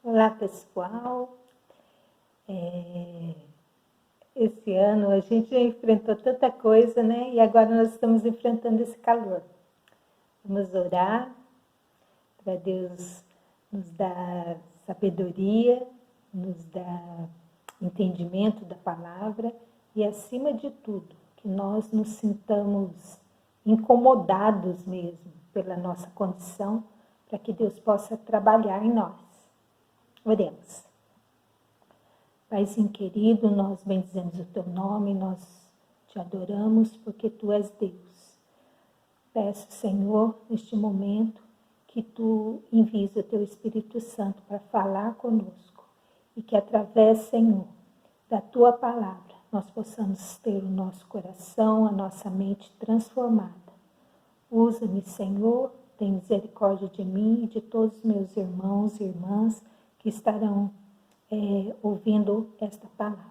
Olá, pessoal. Esse ano a gente já enfrentou tanta coisa, né? E agora nós estamos enfrentando esse calor. Vamos orar para Deus nos dar sabedoria, nos dar entendimento da palavra e, acima de tudo, que nós nos sintamos incomodados mesmo pela nossa condição, para que Deus possa trabalhar em nós. Oremos. Paizinho querido, nós bendizemos o teu nome, nós te adoramos porque tu és Deus. Peço, Senhor, neste momento, que tu envies o teu Espírito Santo para falar conosco e que através, Senhor, da tua palavra, nós possamos ter o nosso coração, a nossa mente transformada. Usa-me, Senhor, tem misericórdia de mim e de todos os meus irmãos e irmãs que estarão ouvindo esta palavra.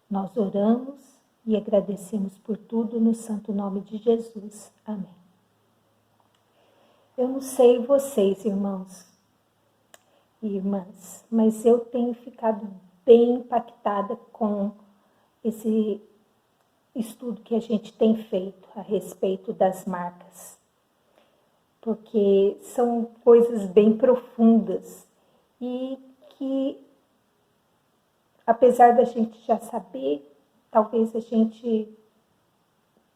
Nós oramos e agradecemos por tudo no santo nome de Jesus. Amém. Eu não sei vocês, irmãos e irmãs, mas eu tenho ficado bem impactada com esse estudo que a gente tem feito a respeito das marcas, porque são coisas bem profundas e que, apesar da gente já saber, talvez a gente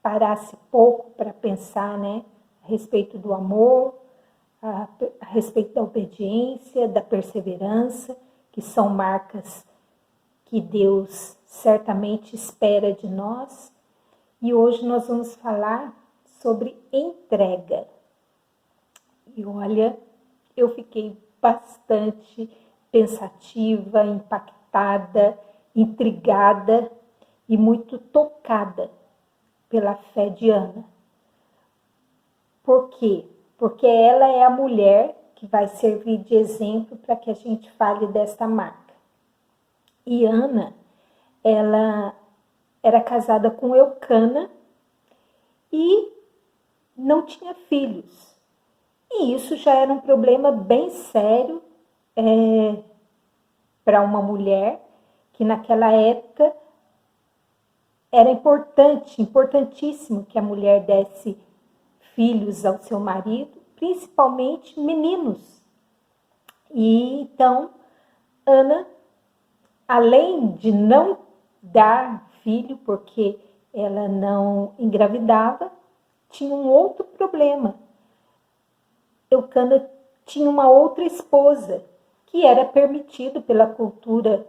parasse pouco para pensar, né, a respeito do amor, a respeito da obediência, da perseverança, que são marcas que Deus certamente espera de nós. E hoje nós vamos falar sobre entrega. E olha, eu fiquei bastante pensativa, impactada, intrigada e muito tocada pela fé de Ana. Por quê? Porque ela é a mulher que vai servir de exemplo para que a gente fale desta marca. E Ana, ela era casada com Eucana e não tinha filhos. E isso já era um problema bem sério para uma mulher que naquela época era importantíssimo que a mulher desse filhos ao seu marido, principalmente meninos. E então, Ana, além de não dar filho, porque ela não engravidava, tinha um outro problema. Eucana tinha uma outra esposa, que era permitido pela cultura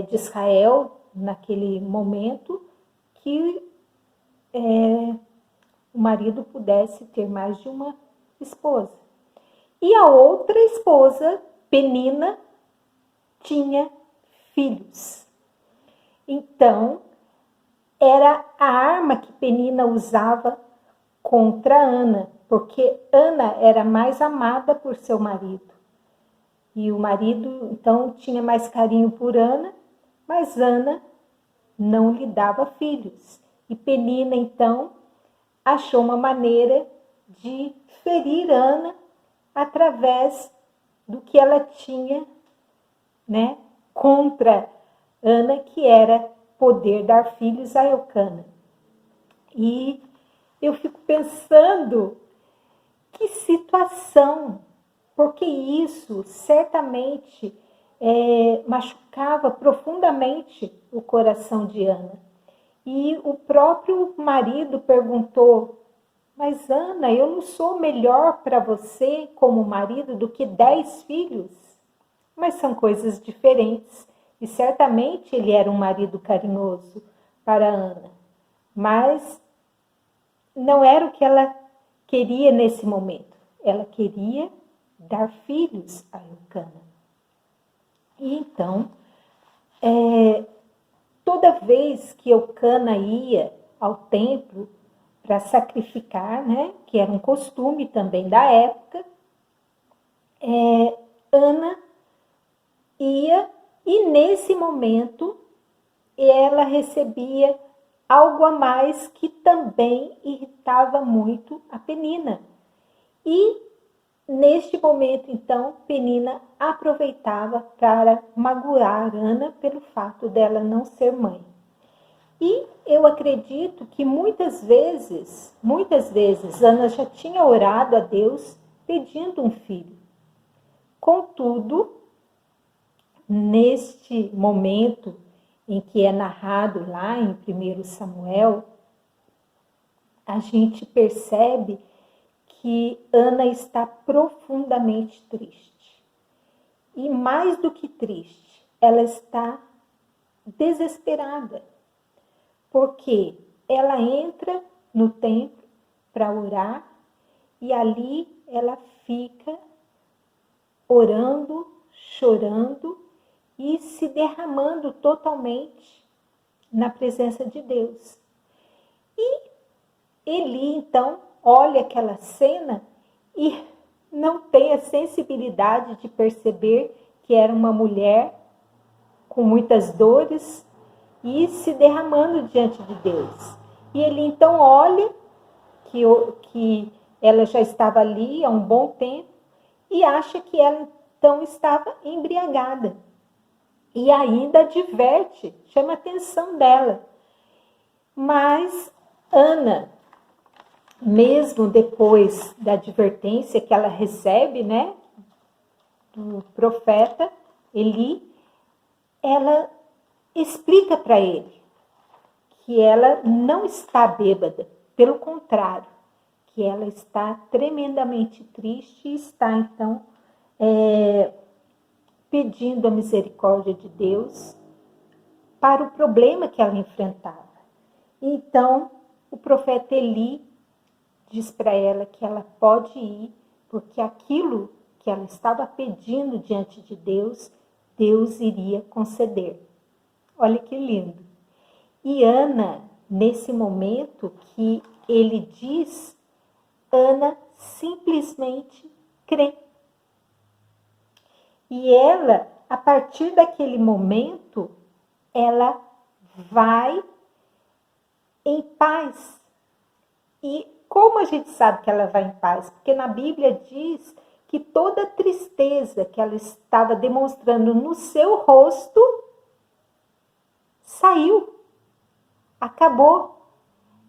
de Israel, naquele momento, que o marido pudesse ter mais de uma esposa. E a outra esposa, Penina, tinha filhos. Então, era a arma que Penina usava contra Ana, porque Ana era mais amada por seu marido. E o marido, então, tinha mais carinho por Ana, mas Ana não lhe dava filhos. E Penina, então, achou uma maneira de ferir Ana através do que ela tinha, né, contra Ana, que era poder dar filhos a Eucana. E eu fico pensando, que situação, porque isso certamente machucava profundamente o coração de Ana. E o próprio marido perguntou: mas Ana, eu não sou melhor para você como marido do que 10 filhos? Mas são coisas diferentes. E certamente ele era um marido carinhoso para Ana. Mas não era o que ela queria nesse momento. Ela queria dar filhos a Eucana. E então, toda vez que Eucana ia ao templo para sacrificar, né, que era um costume também da época, Ana ia e nesse momento ela recebia algo a mais que também irritava muito a Penina. E neste momento, então, Penina aproveitava para magoar Ana pelo fato dela não ser mãe. E eu acredito que muitas vezes, Ana já tinha orado a Deus pedindo um filho. Contudo, neste momento em que é narrado lá em 1 Samuel, a gente percebe que Ana está profundamente triste. E mais do que triste, ela está desesperada. Porque ela entra no templo para orar e ali ela fica orando, chorando e se derramando totalmente na presença de Deus. E Eli, então, olha aquela cena e não tem a sensibilidade de perceber que era uma mulher com muitas dores e se derramando diante de Deus. E ele então olha que ela já estava ali há um bom tempo e acha que ela então estava embriagada. E ainda adverte, chama a atenção dela. Mas Ana, mesmo depois da advertência que ela recebe, né, do profeta Eli, ela explica para ele que ela não está bêbada, pelo contrário, que ela está tremendamente triste e está, então, pedindo a misericórdia de Deus para o problema que ela enfrentava. Então, o profeta Eli diz para ela que ela pode ir, porque aquilo que ela estava pedindo diante de Deus, Deus iria conceder. Olha que lindo. E Ana, nesse momento que ele diz, Ana simplesmente crê. E ela, a partir daquele momento, ela vai em paz. E como a gente sabe que ela vai em paz? Porque na Bíblia diz que toda a tristeza que ela estava demonstrando no seu rosto saiu, acabou.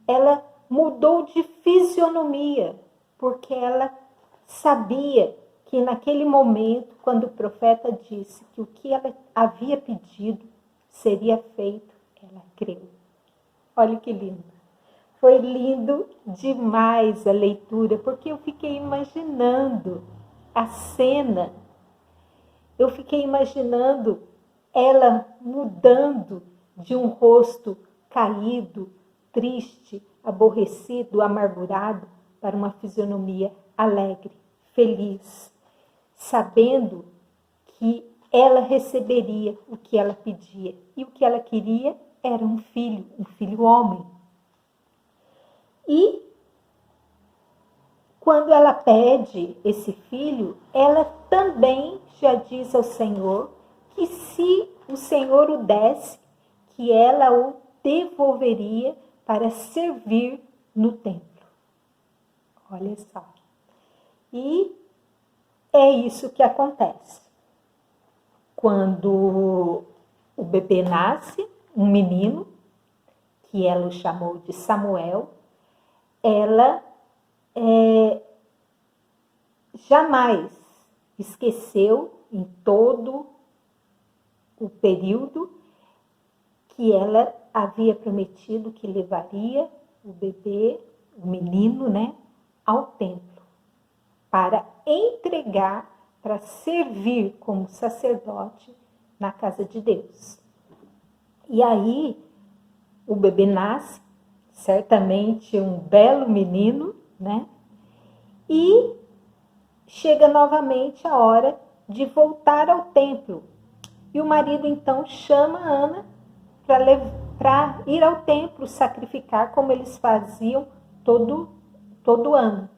Ela mudou de fisionomia, porque ela sabia que naquele momento, quando o profeta disse que o que ela havia pedido seria feito, ela creu. Olha que lindo. Foi lindo demais a leitura, porque eu fiquei imaginando a cena. Eu fiquei imaginando ela mudando de um rosto caído, triste, aborrecido, amargurado, para uma fisionomia alegre, feliz, sabendo que ela receberia o que ela pedia. E o que ela queria era um filho homem. E quando ela pede esse filho, ela também já diz ao Senhor que se o Senhor o desse, que ela o devolveria para servir no templo. Olha só. E é isso que acontece. Quando o bebê nasce, um menino, que ela o chamou de Samuel, ela jamais esqueceu em todo o período que ela havia prometido que levaria o bebê, o menino, né, ao templo, para entregar, para servir como sacerdote na casa de Deus. E aí, o bebê nasce, certamente um belo menino, né? E chega novamente a hora de voltar ao templo. E o marido então chama Ana para ir ao templo sacrificar, como eles faziam todo ano.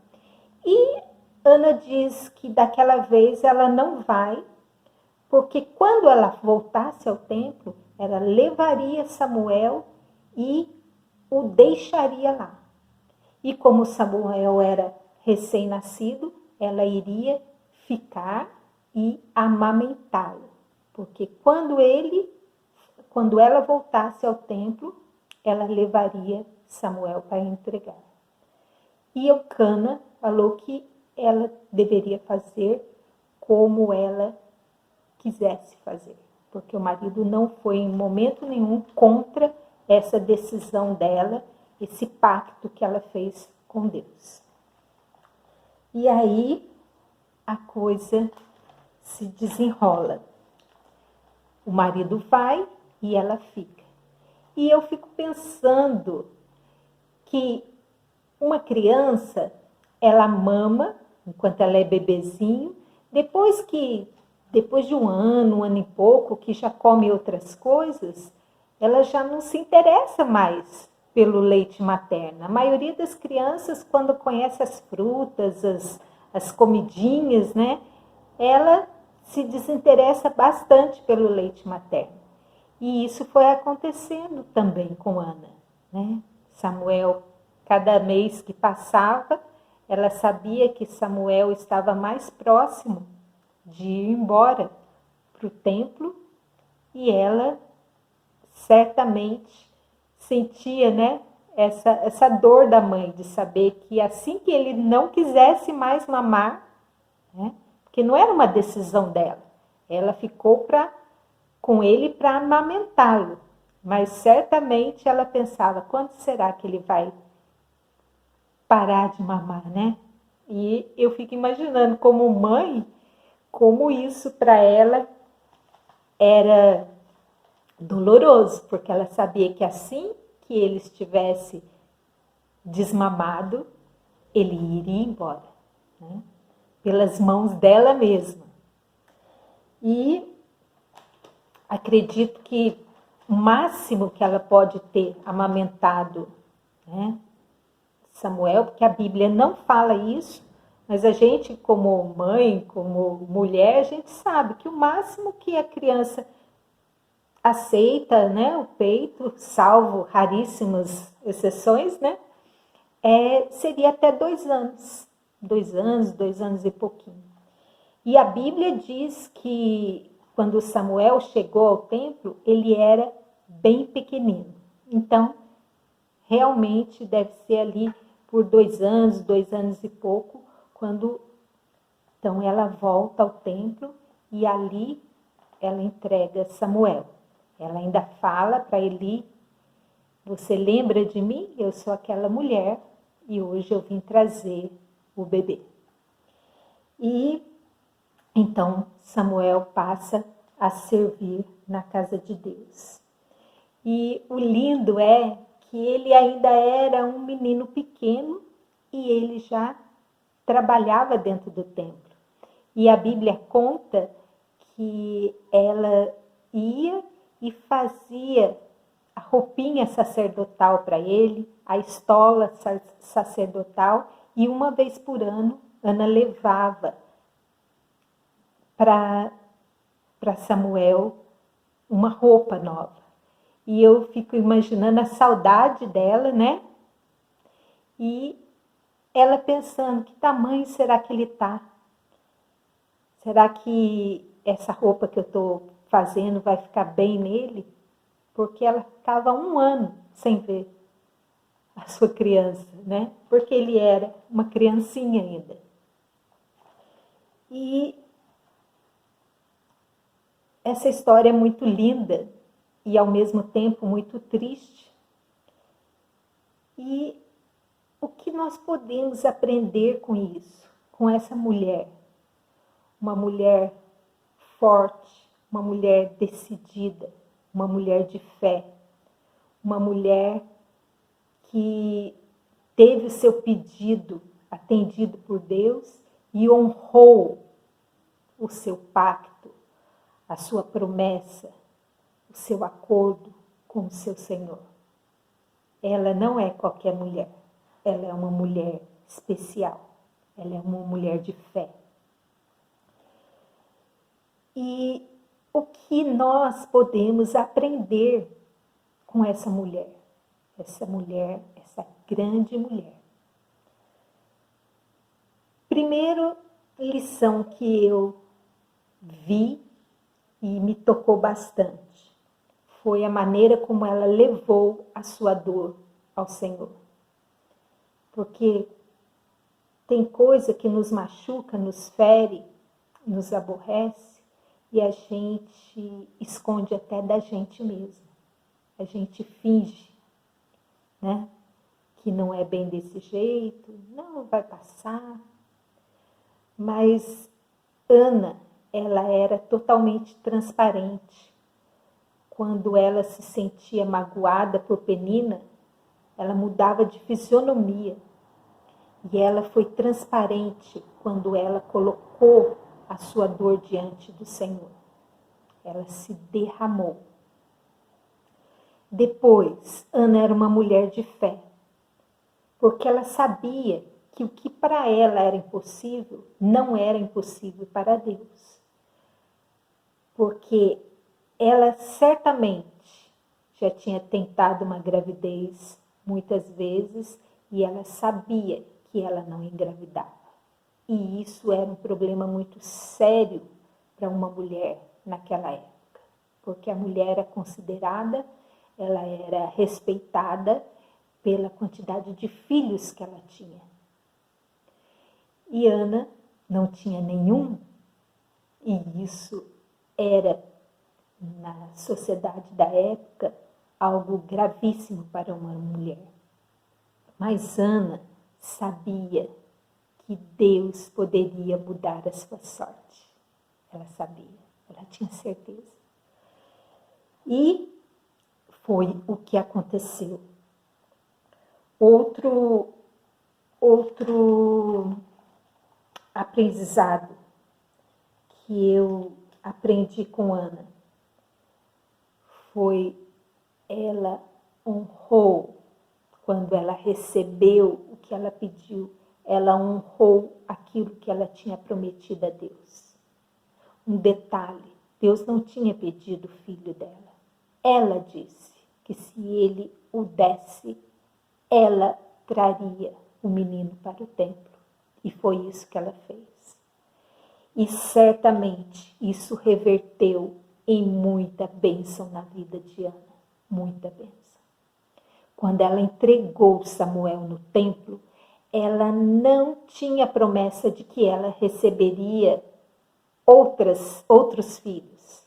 E Ana diz que daquela vez ela não vai, porque quando ela voltasse ao templo, ela levaria Samuel e o deixaria lá. E como Samuel era recém-nascido, ela iria ficar e amamentá-lo. Porque quando ela voltasse ao templo, ela levaria Samuel para entregar. E Eucana falou que ela deveria fazer como ela quisesse fazer, porque o marido não foi em momento nenhum contra essa decisão dela, esse pacto que ela fez com Deus. E aí a coisa se desenrola. O marido vai e ela fica. E eu fico pensando que uma criança, ela mama enquanto ela é bebezinho, depois de um ano e pouco, que já come outras coisas, ela já não se interessa mais pelo leite materno. A maioria das crianças, quando conhece as frutas, as comidinhas, né, ela se desinteressa bastante pelo leite materno. E isso foi acontecendo também com Ana, né? Samuel, cada mês que passava, ela sabia que Samuel estava mais próximo de ir embora para o templo e ela certamente sentia, né, essa dor da mãe de saber que assim que ele não quisesse mais mamar, né, porque não era uma decisão dela, ela ficou com ele para amamentá-lo, mas certamente ela pensava, quando será que ele vai parar de mamar, né? E eu fico imaginando como mãe, como isso para ela era doloroso, porque ela sabia que assim que ele estivesse desmamado, ele iria embora, né? Pelas mãos dela mesma. E acredito que o máximo que ela pode ter amamentado, né, Samuel, porque a Bíblia não fala isso, mas a gente como mãe, como mulher, a gente sabe que o máximo que a criança aceita, né, o peito, salvo raríssimas exceções, né, seria até 2 anos. 2 anos e pouquinho. E a Bíblia diz que quando Samuel chegou ao templo, ele era bem pequenino. Então, realmente deve ser ali por 2 anos e pouco, quando então ela volta ao templo e ali ela entrega Samuel. Ela ainda fala para Eli, você lembra de mim? Eu sou aquela mulher e hoje eu vim trazer o bebê. E então Samuel passa a servir na casa de Deus. E o lindo é que ele ainda era um menino pequeno e ele já trabalhava dentro do templo. E a Bíblia conta que ela ia e fazia a roupinha sacerdotal para ele, a estola sacerdotal, e uma vez por ano Ana levava para Samuel uma roupa nova. E eu fico imaginando a saudade dela, né? E ela pensando, que tamanho será que ele tá? Será que essa roupa que eu estou fazendo vai ficar bem nele? Porque ela ficava 1 ano sem ver a sua criança, né? Porque ele era uma criancinha ainda. E essa história é muito linda e ao mesmo tempo muito triste. E o que nós podemos aprender com isso, com essa mulher? Uma mulher forte, uma mulher decidida, uma mulher de fé, uma mulher que teve o seu pedido atendido por Deus e honrou o seu pacto, a sua promessa, o seu acordo com o seu Senhor. Ela não é qualquer mulher, ela é uma mulher especial, ela é uma mulher de fé. E o que nós podemos aprender com essa mulher, essa grande mulher? Primeira lição que eu vi e me tocou bastante foi a maneira como ela levou a sua dor ao Senhor. Porque tem coisa que nos machuca, nos fere, nos aborrece e a gente esconde até da gente mesmo. A gente finge, né? Que não é bem desse jeito, não vai passar. Mas Ana, ela era totalmente transparente. Quando ela se sentia magoada por Penina, ela mudava de fisionomia. E ela foi transparente quando ela colocou a sua dor diante do Senhor. Ela se derramou. Depois, Ana era uma mulher de fé, porque ela sabia que o que para ela era impossível, não era impossível para Deus. Porque ela certamente já tinha tentado uma gravidez muitas vezes e ela sabia que ela não engravidava. E isso era um problema muito sério para uma mulher naquela época. Porque a mulher era considerada, ela era respeitada pela quantidade de filhos que ela tinha. E Ana não tinha nenhum, e isso era, na sociedade da época, algo gravíssimo para uma mulher. Mas Ana sabia que Deus poderia mudar a sua sorte. Ela sabia, ela tinha certeza. E foi o que aconteceu. Outro aprendizado que eu aprendi com Ana foi ela honrou, quando ela recebeu o que ela pediu, ela honrou aquilo que ela tinha prometido a Deus. Um detalhe, Deus não tinha pedido o filho dela. Ela disse que se ele o desse, ela traria o menino para o templo. E foi isso que ela fez. E certamente isso reverteu em muita bênção na vida de Ana. Muita bênção. Quando ela entregou Samuel no templo, ela não tinha promessa de que ela receberia outros filhos.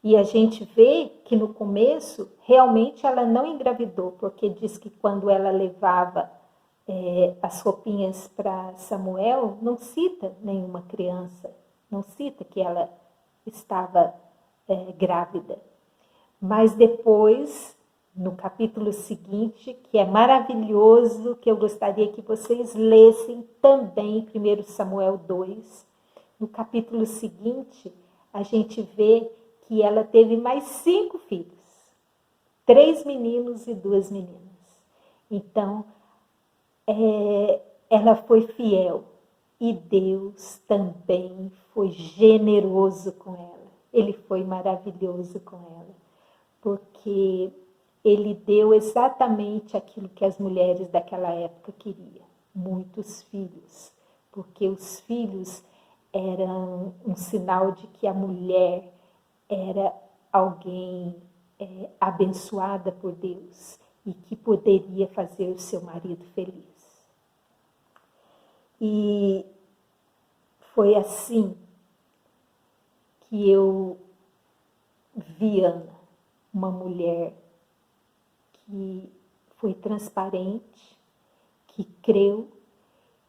E a gente vê que no começo, realmente ela não engravidou, porque diz que quando ela levava as roupinhas para Samuel, não cita nenhuma criança, não cita que ela estava grávida. Mas depois, no capítulo seguinte, que é maravilhoso, que eu gostaria que vocês lessem também, 1 Samuel 2, no capítulo seguinte, a gente vê que ela teve mais 5 filhos, 3 meninos e 2 meninas. Então, ela foi fiel e Deus também foi generoso com ela. Ele foi maravilhoso com ela, porque ele deu exatamente aquilo que as mulheres daquela época queriam, muitos filhos, porque os filhos eram um sinal de que a mulher era alguém abençoada por Deus e que poderia fazer o seu marido feliz. E foi assim que eu vi Ana, uma mulher que foi transparente, que creu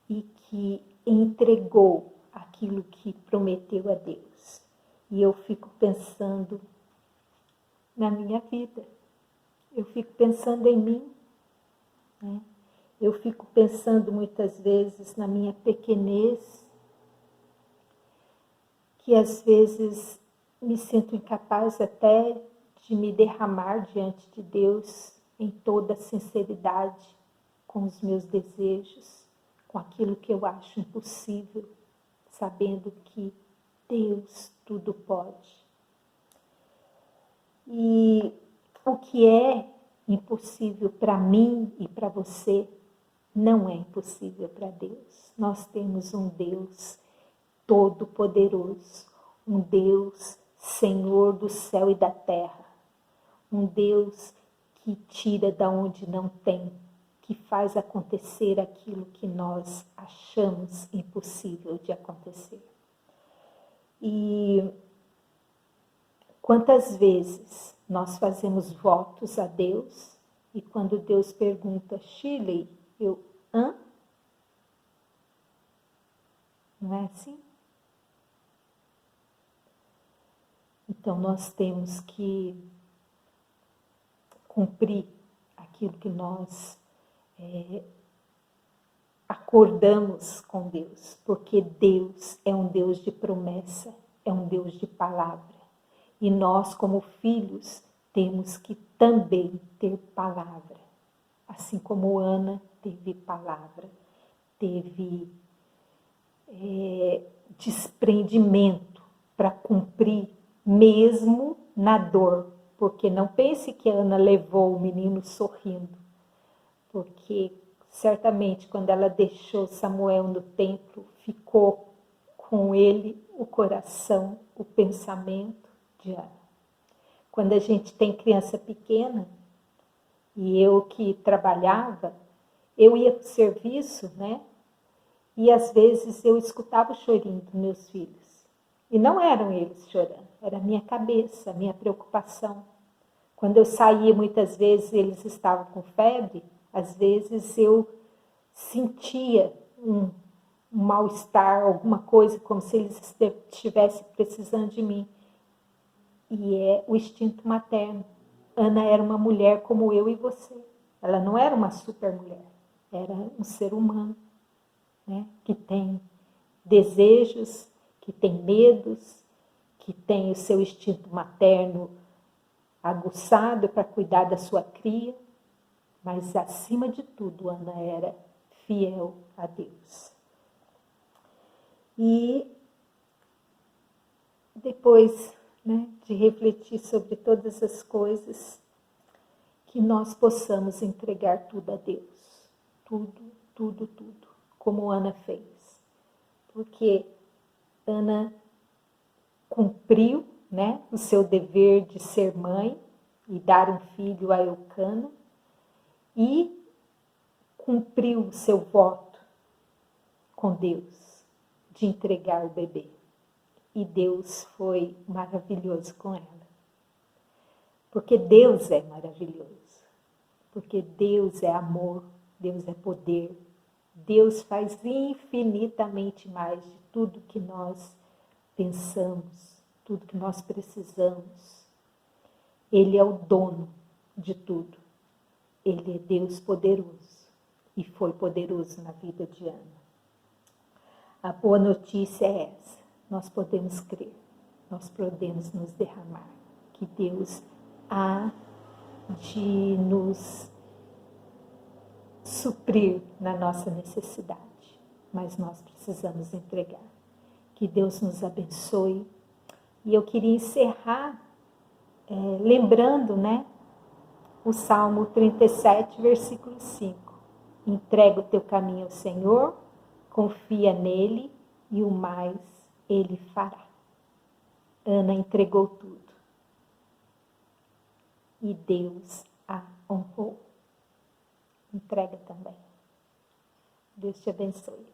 e que entregou aquilo que prometeu a Deus. E eu fico pensando na minha vida, eu fico pensando em mim, né? Eu fico pensando muitas vezes na minha pequenez, que às vezes me sinto incapaz até de me derramar diante de Deus em toda a sinceridade, com os meus desejos, com aquilo que eu acho impossível, sabendo que Deus tudo pode. E o que é impossível para mim e para você, não é impossível para Deus. nós temos um Deus todo-poderoso, um Deus Senhor do céu e da terra, um Deus que tira da onde não tem, que faz acontecer aquilo que nós achamos impossível de acontecer. E quantas vezes nós fazemos votos a Deus e quando Deus pergunta, Shirley, hã? Não é assim? Então nós temos que cumprir aquilo que nós acordamos com Deus, porque Deus é um Deus de promessa, é um Deus de palavra. E nós, como filhos, temos que também ter palavra. Assim como Ana teve palavra, teve desprendimento para cumprir, mesmo na dor. Porque não pense que Ana levou o menino sorrindo, porque certamente quando ela deixou Samuel no templo, ficou com ele o coração, o pensamento de Ana. Quando a gente tem criança pequena, e eu que trabalhava, eu ia para o serviço, né? E às vezes eu escutava o chorinho dos meus filhos. E não eram eles chorando, era a minha cabeça, a minha preocupação. Quando eu saía, muitas vezes eles estavam com febre, às vezes eu sentia um mal-estar, alguma coisa, como se eles estivessem precisando de mim. E é o instinto materno. Ana era uma mulher como eu e você. Ela não era uma super mulher, era um ser humano, né? Que tem desejos, que tem medos, que tem o seu instinto materno aguçado para cuidar da sua cria, mas acima de tudo, Ana era fiel a Deus. E depois, né, de refletir sobre todas as coisas, que nós possamos entregar tudo a Deus. Tudo, tudo, tudo. Como Ana fez. Porque Ana cumpriu, né, o seu dever de ser mãe e dar um filho a Eucana e cumpriu o seu voto com Deus de entregar o bebê. E Deus foi maravilhoso com ela. Porque Deus é maravilhoso. Porque Deus é amor, Deus é poder. Deus faz infinitamente mais de tudo que nós pensamos, tudo que nós precisamos. Ele é o dono de tudo. Ele é Deus poderoso e foi poderoso na vida de Ana. A boa notícia é essa: nós podemos crer, nós podemos nos derramar, que Deus há de nos suprir na nossa necessidade, mas nós precisamos entregar. Que Deus nos abençoe. E eu queria encerrar lembrando, né, o Salmo 37, versículo 5. Entrega o teu caminho ao Senhor, confia nele e o mais ele fará. Ana entregou tudo. E Deus a honrou. Entrega também. Deus te abençoe.